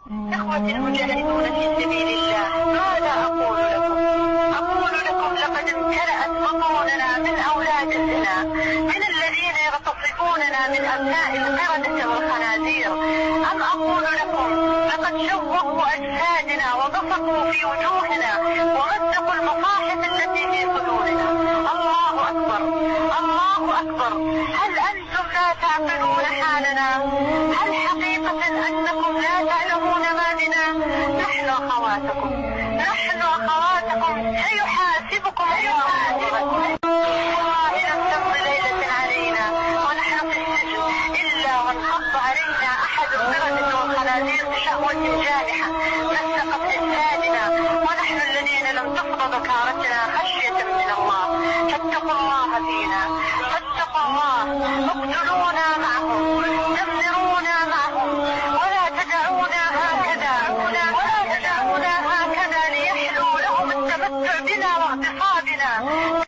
إخوتي المجاهدون في سبيل الله، ماذا أقول لكم؟ أقول لكم لقد امتلأت بطوننا من أولاد الزنا، من الذين يغتصبوننا من أبناء القردة والخنازير. أم أقول لكم لقد شوهوا أجسادنا وبصقوا في وجوهنا ومزقوا المصاحف التي في صدورنا. الله أكبر، الله أكبر. هل أنتم لا تعقلون حالنا؟ هل حقيقة أنكم لا تعلمون ما بنا؟ نحن أخواتكم، نحن أخواتكم، سيحاسبكم الله. والله لم تمض ليلة علينا ونحن في السجن إلا وانقض علينا أحد القردة والخنازير بشهوة جارحة مسقت أجسادنا، ونحن الذين لم تفض بكارتنا خشية من الله. فاتقوا الله فينا، فاتقوا الله، اقتلونا معهم، دمرونا معهم، ولا تدعونا هكذا ليحلوا لهم التمتع بنا واغتصابنا.